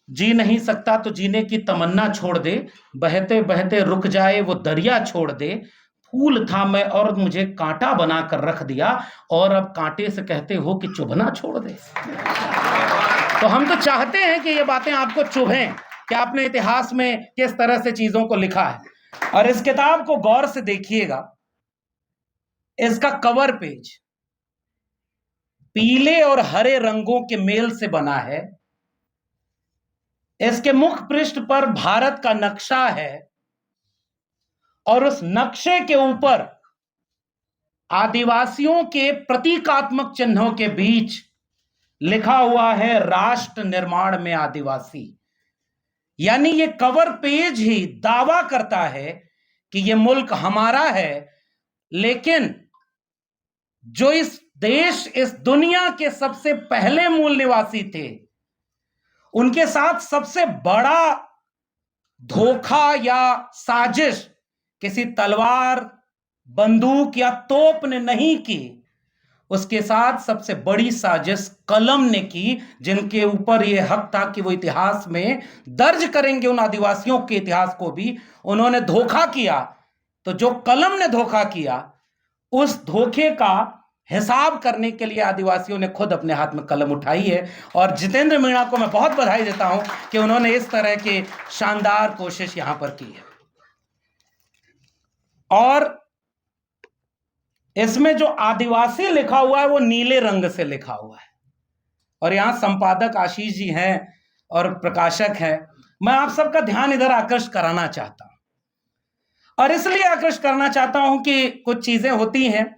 जी नहीं सकता तो जीने की तमन्ना छोड़ दे, बहते बहते रुक जाए वो दरिया छोड़ दे, फूल था मैं और मुझे कांटा बना कर रख दिया, और अब कांटे से कहते हो कि चुभना छोड़ दे। तो हम तो चाहते हैं कि ये बातें आपको चुभें कि आपने इतिहास में किस तरह से चीजों को लिखा है। और इस किताब को गौर से देखिएगा, इसका कवर पेज पीले और हरे रंगों के मेल से बना है। इसके मुख पृष्ठ पर भारत का नक्शा है और उस नक्शे के ऊपर आदिवासियों के प्रतीकात्मक चिन्हों के बीच लिखा हुआ है राष्ट्र निर्माण में आदिवासी। यानी ये कवर पेज ही दावा करता है कि ये मुल्क हमारा है, लेकिन जो इस देश, इस दुनिया के सबसे पहले मूल निवासी थे, उनके साथ सबसे बड़ा धोखा या साजिश किसी तलवार, बंदूक या तोप ने नहीं की। उसके साथ सबसे बड़ी साजिश कलम ने की, जिनके ऊपर यह हक था कि वो इतिहास में दर्ज करेंगे उन आदिवासियों के इतिहास को भी। उन्होंने धोखा किया, तो जो कलम ने धोखा किया, उस धोखे का हिसाब करने के लिए आदिवासियों ने खुद अपने हाथ में कलम उठाई है। और जितेंद्र मीणा को मैं बहुत बधाई देता हूं कि उन्होंने इस तरह की शानदार कोशिश यहां पर की है। और इसमें जो आदिवासी लिखा हुआ है वो नीले रंग से लिखा हुआ है। और यहां संपादक आशीष जी हैं और प्रकाशक हैं। मैं आप सबका ध्यान इधर आकर्षित कराना चाहता हूं, और इसलिए आकर्षित करना चाहता हूं कि कुछ चीजें होती हैं,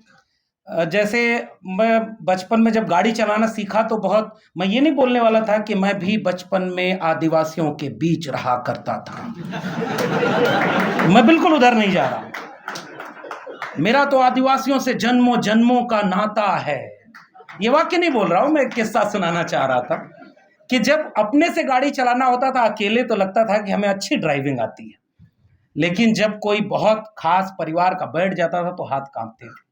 जैसे मैं बचपन में जब गाड़ी चलाना सीखा तो बहुत, मैं ये नहीं बोलने वाला था कि मैं भी बचपन में आदिवासियों के बीच रहा करता था। मैं बिल्कुल उधर नहीं जा रहा। मेरा तो आदिवासियों से जन्मों जन्मों का नाता है। ये वाक्य नहीं बोल रहा हूं, मैं एक किस्सा सुनाना चाह रहा था कि जब अपने से गाड़ी चलाना होता था अकेले तो लगता था कि हमें अच्छी ड्राइविंग आती है, लेकिन जब कोई बहुत खास परिवार का बैठ जाता था तो हाथ कांपते थे।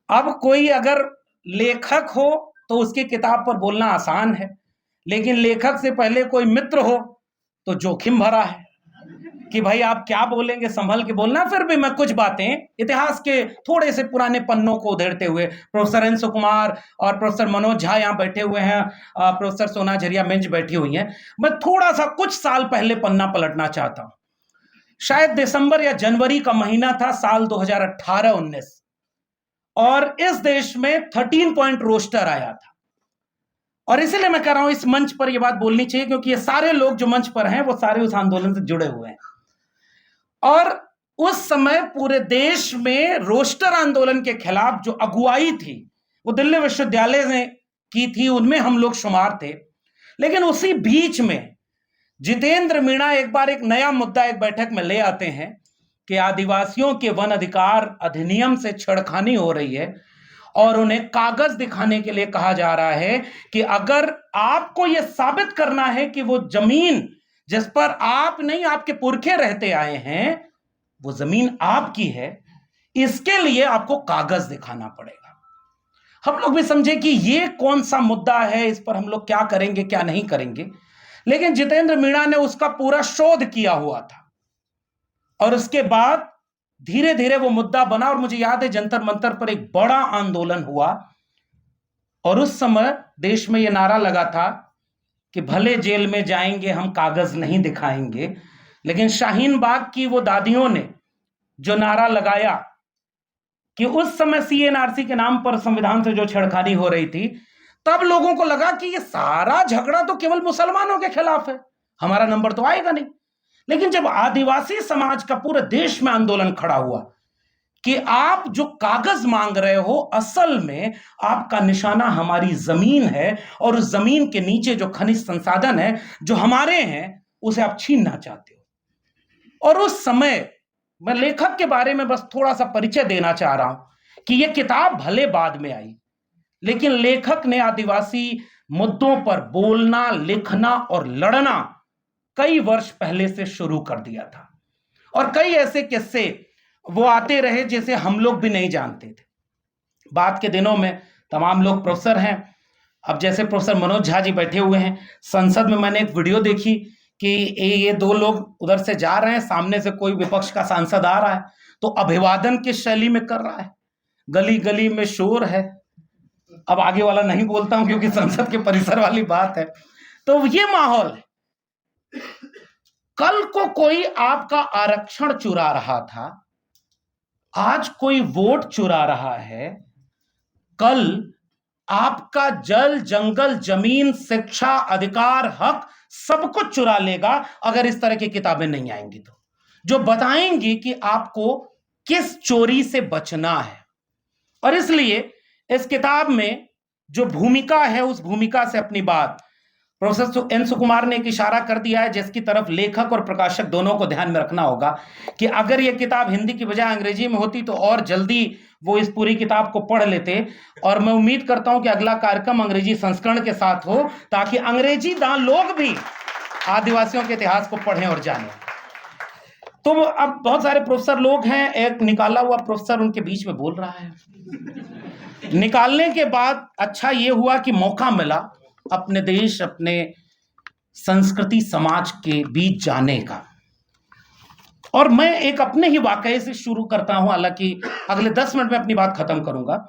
अब कोई अगर लेखक हो तो उसकी किताब पर बोलना आसान है, लेकिन लेखक से पहले कोई मित्र हो तो जोखिम भरा है कि भाई आप क्या बोलेंगे, संभल के बोलना। फिर भी मैं कुछ बातें इतिहास के थोड़े से पुराने पन्नों को उधेड़ते हुए, प्रोफेसर अंशु कुमार और प्रोफेसर मनोज झा यहाँ बैठे हुए हैं, प्रोफेसर सोना झरिया मिंज बैठी हुई हैं, मैं थोड़ा सा कुछ साल पहले पन्ना पलटना चाहता हूं। शायद दिसंबर या जनवरी का महीना था, साल 2018-19, और इस देश में 13 पॉइंट रोस्टर आया था। और इसीलिए मैं कह रहा हूं इस मंच पर यह बात बोलनी चाहिए, क्योंकि ये सारे लोग जो मंच पर हैं वो सारे उस आंदोलन से जुड़े हुए हैं। और उस समय पूरे देश में रोस्टर आंदोलन के खिलाफ जो अगुवाई थी वो दिल्ली विश्वविद्यालय ने की थी, उनमें हम लोग शुमार थे। लेकिन उसी बीच में जितेंद्र मीणा एक बार एक नया मुद्दा एक बैठक में ले आते हैं कि आदिवासियों के वन अधिकार अधिनियम से छेड़खानी हो रही है, और उन्हें कागज दिखाने के लिए कहा जा रहा है कि अगर आपको यह साबित करना है कि वो जमीन जिस पर आप नहीं आपके पुरखे रहते आए हैं वो जमीन आपकी है, इसके लिए आपको कागज दिखाना पड़ेगा। हम लोग भी समझे कि ये कौन सा मुद्दा है, इस पर हम लोग क्या करेंगे क्या नहीं करेंगे। लेकिन जितेंद्र मीणा ने उसका पूरा शोध किया हुआ था, और उसके बाद धीरे धीरे वो मुद्दा बना। और मुझे याद है जंतर मंतर पर एक बड़ा आंदोलन हुआ, और उस समय देश में यह नारा लगा था कि भले जेल में जाएंगे हम कागज नहीं दिखाएंगे। लेकिन शाहीन बाग की वो दादियों ने जो नारा लगाया कि उस समय सीएनआरसी के नाम पर संविधान से जो छेड़खानी हो रही थी, तब लोगों को लगा कि ये सारा झगड़ा तो केवल मुसलमानों के खिलाफ है, हमारा नंबर तो आएगा नहीं। लेकिन जब आदिवासी समाज का पूरे देश में आंदोलन खड़ा हुआ कि आप जो कागज मांग रहे हो असल में आपका निशाना हमारी जमीन है, और उस जमीन के नीचे जो खनिज संसाधन है जो हमारे हैं उसे आप छीनना चाहते हो। और उस समय मैं लेखक के बारे में बस थोड़ा सा परिचय देना चाह रहा हूं कि यह किताब भले बाद में आई, लेकिन लेखक ने आदिवासी मुद्दों पर बोलना, लिखना और लड़ना कई वर्ष पहले से शुरू कर दिया था। और कई ऐसे किस्से वो आते रहे जिसे हम लोग भी नहीं जानते थे। बाद के दिनों में तमाम लोग प्रोफेसर हैं, अब जैसे प्रोफेसर मनोज झा जी बैठे हुए हैं, संसद में मैंने एक वीडियो देखी कि ये दो लोग उधर से जा रहे हैं, सामने से कोई विपक्ष का सांसद आ रहा है तो अभिवादन की शैली में कर रहा है, गली गली में शोर है। अब आगे वाला नहीं बोलता हूं क्योंकि संसद के परिसर वाली बात है। तो ये माहौल है। कल को कोई आपका आरक्षण चुरा रहा था, आज कोई वोट चुरा रहा है, कल आपका जल, जंगल, जमीन, शिक्षा, अधिकार, हक सब कुछ चुरा लेगा अगर इस तरह की किताबें नहीं आएंगी तो, जो बताएंगी कि आपको किस चोरी से बचना है। और इसलिए इस किताब में जो भूमिका है, उस भूमिका से अपनी बात प्रोफेसर एन सुकुमार ने एक इशारा कर दिया है, जिसकी तरफ लेखक और प्रकाशक दोनों को ध्यान में रखना होगा कि अगर यह किताब हिंदी की बजाय अंग्रेजी में होती तो और जल्दी वो इस पूरी किताब को पढ़ लेते। और मैं उम्मीद करता हूं कि अगला कार्यक्रम अंग्रेजी संस्करण के साथ हो, ताकि अंग्रेजी दान लोग भी आदिवासियों के इतिहास को पढ़ें और जानें। तो अब बहुत सारे प्रोफेसर लोग हैं, एक निकाला हुआ प्रोफेसर उनके बीच में बोल रहा है। निकालने के बाद अच्छा ये हुआ कि मौका मिला अपने देश, अपने संस्कृति, समाज के बीच जाने का। और मैं एक अपने ही वाकये से शुरू करता हूं, हालांकि अगले 10 मिनट में अपनी बात खत्म करूंगा।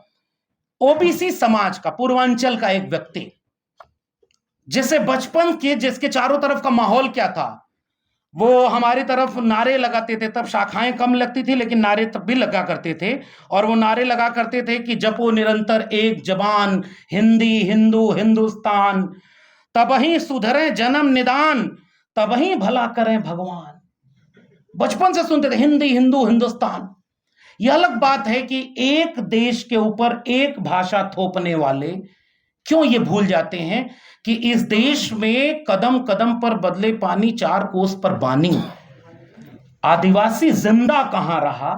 ओबीसी समाज का, पूर्वांचल का एक व्यक्ति, जिसे बचपन के, जिसके चारों तरफ का माहौल क्या था, वो हमारी तरफ नारे लगाते थे, तब शाखाएं कम लगती थी लेकिन नारे तब भी लगा करते थे। और वो नारे लगा करते थे कि जपो निरंतर एक जबान, हिंदी, हिंदू, हिंदुस्तान, तबही सुधरे जन्म निदान, तबही भला करें भगवान। बचपन से सुनते थे हिंदी, हिंदू, हिंदुस्तान। यह अलग बात है कि एक देश के ऊपर एक भाषा थोपने वाले क्यों ये भूल जाते हैं कि इस देश में कदम कदम पर बदले पानी, 4 कोस पर बानी। आदिवासी जिंदा कहां रहा?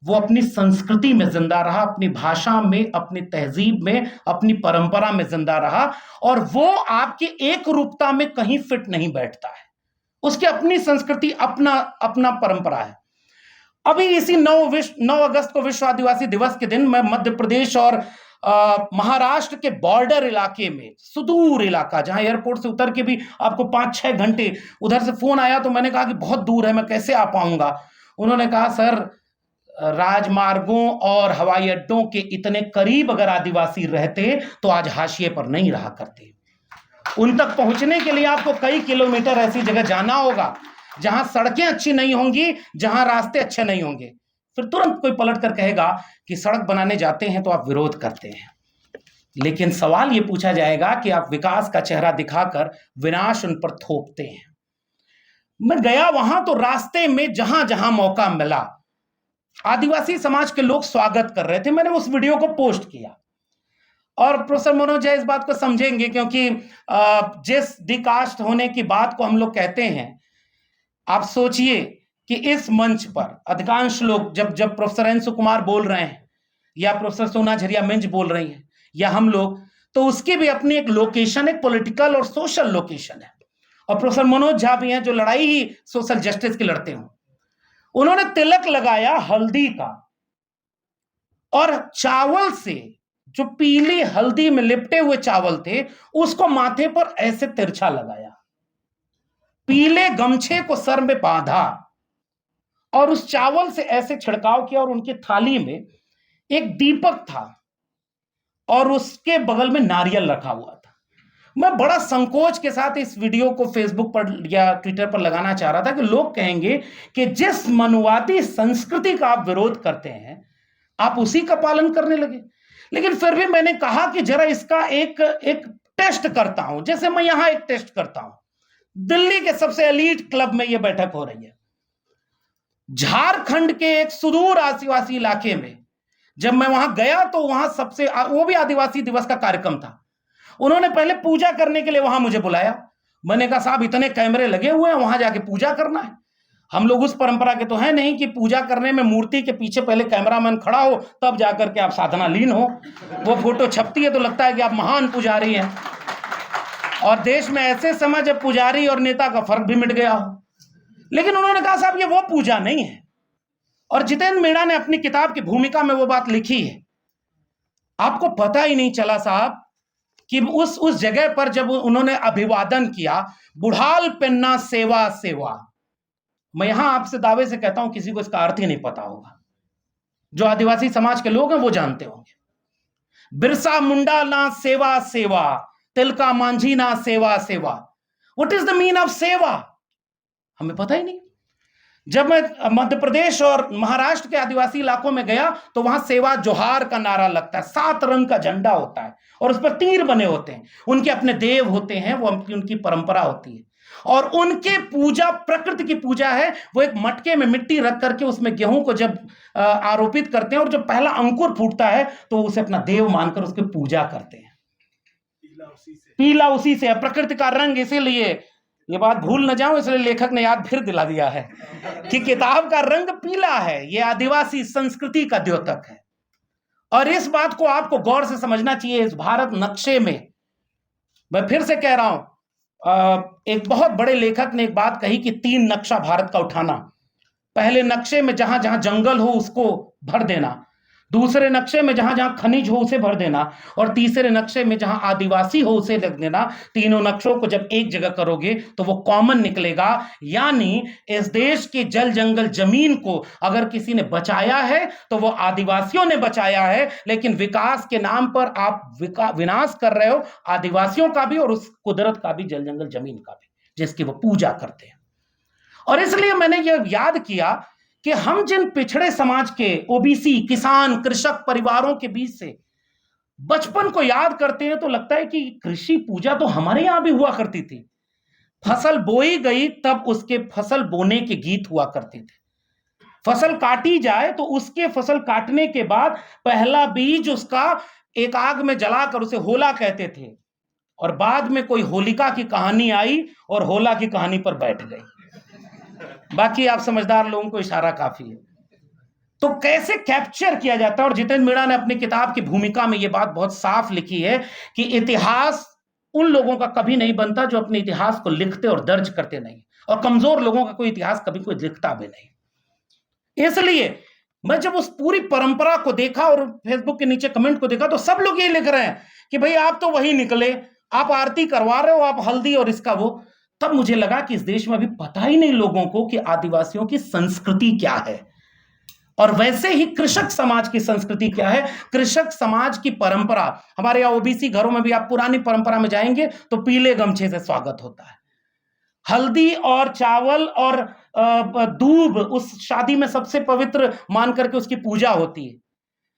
वो अपनी संस्कृति में जिंदा रहा, अपनी भाषा में, अपनी तहजीब में, अपनी परंपरा में जिंदा रहा। और वो आपकी एक रूपता में कहीं फिट नहीं बैठता है। उसकी अपनी संस्कृति, अपना अपना परंपरा है। अभी इसी 9 अगस्त को विश्व आदिवासी दिवस के दिन मैं मध्य प्रदेश और महाराष्ट्र के बॉर्डर इलाके में, सुदूर इलाका, जहां एयरपोर्ट से उतर के भी आपको 5-6 घंटे, उधर से फोन आया तो मैंने कहा कि बहुत दूर है, मैं कैसे आ पाऊंगा। उन्होंने कहा सर, राजमार्गों और हवाई अड्डों के इतने करीब अगर आदिवासी रहते तो आज हाशिए पर नहीं रहा करते। उन तक पहुंचने के लिए आपको कई किलोमीटर ऐसी जगह जाना होगा जहां सड़कें अच्छी नहीं होंगी, जहां रास्ते अच्छे नहीं होंगे। फिर तुरंत कोई पलट कर कहेगा कि सड़क बनाने जाते हैं तो आप विरोध करते हैं। लेकिन सवाल यह पूछा जाएगा कि आप विकास का चेहरा दिखाकर विनाश उन पर थोपते हैं। मैं गया वहां तो रास्ते में जहां जहां मौका मिला आदिवासी समाज के लोग स्वागत कर रहे थे। मैंने उस वीडियो को पोस्ट किया और प्रोफेसर मनोज इस बात को समझेंगे, क्योंकि जिस डिकास्ट होने की बात को हम लोग कहते हैं, आप सोचिए कि इस मंच पर अधिकांश लोग, जब प्रोफेसर एन सुकुमार बोल रहे हैं या प्रोफेसर सोना झरिया मिंज बोल रही हैं या हम लोग, तो उसकी भी अपनी एक लोकेशन, एक पॉलिटिकल और सोशल लोकेशन है। और प्रोफेसर मनोज झा भी हैं जो लड़ाई ही सोशल जस्टिस की लड़ते हो। उन्होंने तिलक लगाया हल्दी का और चावल से, जो पीली हल्दी में लिपटे हुए चावल थे, उसको माथे पर ऐसे तिरछा लगाया, पीले गमछे को सर में बांधा और उस चावल से ऐसे छिड़काव किया। और उनकी थाली में एक दीपक था और उसके बगल में नारियल रखा हुआ था। मैं बड़ा संकोच के साथ इस वीडियो को फेसबुक पर या ट्विटर पर लगाना चाह रहा था कि लोग कहेंगे कि जिस मनुवादी संस्कृति का आप विरोध करते हैं आप उसी का पालन करने लगे। लेकिन फिर भी मैंने कहा कि जरा इसका एक टेस्ट करता हूं, जैसे मैं यहां एक टेस्ट करता हूं। दिल्ली के सबसे एलीट क्लब में यह बैठक हो रही है। झारखंड के एक सुदूर आदिवासी इलाके में जब मैं वहां गया तो वहां सबसे, वो भी आदिवासी दिवस का कार्यक्रम था, उन्होंने पहले पूजा करने के लिए वहां मुझे बुलाया। मैंने कहा साहब इतने कैमरे लगे हुए हैं, वहां जाके पूजा करना है? हम लोग उस परंपरा के तो है नहीं कि पूजा करने में मूर्ति के पीछे पहले कैमरामैन खड़ा हो तब जाकर के आप साधना लीन हो। वो फोटो छपती है तो लगता है कि आप महान पुजारी हैं। और देश में ऐसे समय जब पुजारी और नेता का फर्क भी मिट गया हो। लेकिन उन्होंने कहा साहब ये वो पूजा नहीं है। और जितेंद्र मीणा ने अपनी किताब की भूमिका में वो बात लिखी है। आपको पता ही नहीं चला साहब कि उस जगह पर जब उन्होंने अभिवादन किया, बुढ़ाल पेन्ना सेवा सेवा, मैं यहां आपसे दावे से कहता हूं किसी को इसका अर्थ ही नहीं पता होगा। जो आदिवासी समाज के लोग हैं वो जानते होंगे। बिरसा मुंडा ना सेवा सेवा, तिलका मांझी ना सेवा सेवा। What is the mean of सेवा? हमें पता ही नहीं। जब मैं मध्य प्रदेश और महाराष्ट्र के आदिवासी इलाकों में गया तो वहां सेवा जोहार का नारा लगता है, 7 रंग का झंडा होता है और उस पर तीर बने होते हैं। उनके अपने देव होते हैं, वो उनकी परंपरा होती है और उनके पूजा प्रकृति की पूजा है। वो एक मटके में मिट्टी रख करके उसमें गेहूं को जब आरोपित करते हैं और जब पहला अंकुर फूटता है तो उसे अपना देव मानकर उसकी पूजा करते हैं। पीला उसी से है, प्रकृति का रंग। इसीलिए ये बात भूल न जाऊं, इसलिए लेखक ने याद फिर दिला दिया है कि किताब का रंग पीला है। ये आदिवासी संस्कृति का द्योतक है और इस बात को आपको गौर से समझना चाहिए। इस भारत नक्शे में, मैं फिर से कह रहा हूं, एक बहुत बड़े लेखक ने एक बात कही कि 3 नक्शा भारत का उठाना। पहले नक्शे में जहां जहां जंगल हो उसको भर देना, दूसरे नक्शे में जहां जहां खनिज हो उसे भर देना और तीसरे नक्शे में जहां आदिवासी हो उसे रख देना। तीनों नक्शों को जब एक जगह करोगे तो वो कॉमन निकलेगा। यानी इस देश के जल जंगल जमीन को अगर किसी ने बचाया है तो वो आदिवासियों ने बचाया है, लेकिन विकास के नाम पर आप विनाश कर रहे हो आदिवासियों का भी और उस कुदरत का भी, जल जंगल जमीन का भी, जिसकी वो पूजा करते हैं। और इसलिए मैंने ये याद किया कि हम जिन पिछड़े समाज के ओबीसी, किसान, कृषक परिवारों के बीच से बचपन को याद करते हैं तो लगता है कि कृषि पूजा तो हमारे यहां भी हुआ करती थी। फसल बोई गई तब उसके फसल बोने के गीत हुआ करते थे। फसल काटी जाए तो उसके फसल काटने के बाद पहला बीज उसका एक आग में जलाकर उसे होला कहते थे और बाद में कोई होलिका की कहानी आई और होला की कहानी पर बैठ गई। बाकी आप समझदार लोगों को इशारा काफी है। तो कैसे कैप्चर किया जाता है? और जितेंद्र मीणा ने अपनी किताब की भूमिका में यह बात बहुत साफ लिखी है कि इतिहास उन लोगों का कभी नहीं बनता जो अपने इतिहास को लिखते और दर्ज करते नहीं, और कमजोर लोगों का कोई इतिहास कभी कोई लिखता भी नहीं। इसलिए मैं जब उस पूरी परंपरा को देखा और फेसबुक के नीचे कमेंट को देखा तो सब लोग ये लिख रहे हैं कि भाई आप तो वही निकले, आप आरती करवा रहे हो, आप हल्दी और इसका वो। तब मुझे लगा कि इस देश में अभी पता ही नहीं लोगों को कि आदिवासियों की संस्कृति क्या है और वैसे ही कृषक समाज की संस्कृति क्या है। कृषक समाज की परंपरा, हमारे यहाँ ओबीसी घरों में भी आप पुरानी परंपरा में जाएंगे तो पीले गमछे से स्वागत होता है, हल्दी और चावल और दूब उस शादी में सबसे पवित्र मान करके उसकी पूजा होती है।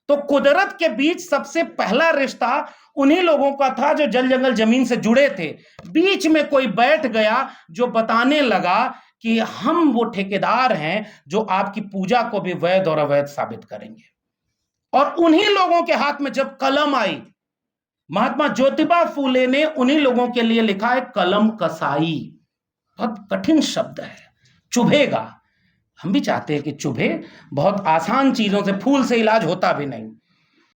तो कुदरत के बीच सबसे पहला रिश्ता उन्हीं लोगों का था जो जल जंगल जमीन से जुड़े थे। बीच में कोई बैठ गया जो बताने लगा कि हम वो ठेकेदार हैं जो आपकी पूजा को भी वैध और अवैध साबित करेंगे। और उन्हीं लोगों के हाथ में जब कलम आई, महात्मा ज्योतिबा फूले ने उन्हीं लोगों के लिए लिखा है कलम कसाई। बहुत कठिन शब्द है, चुभेगा। हम भी चाहते हैं कि चुभे, बहुत आसान चीजों से, फूल से इलाज होता भी नहीं।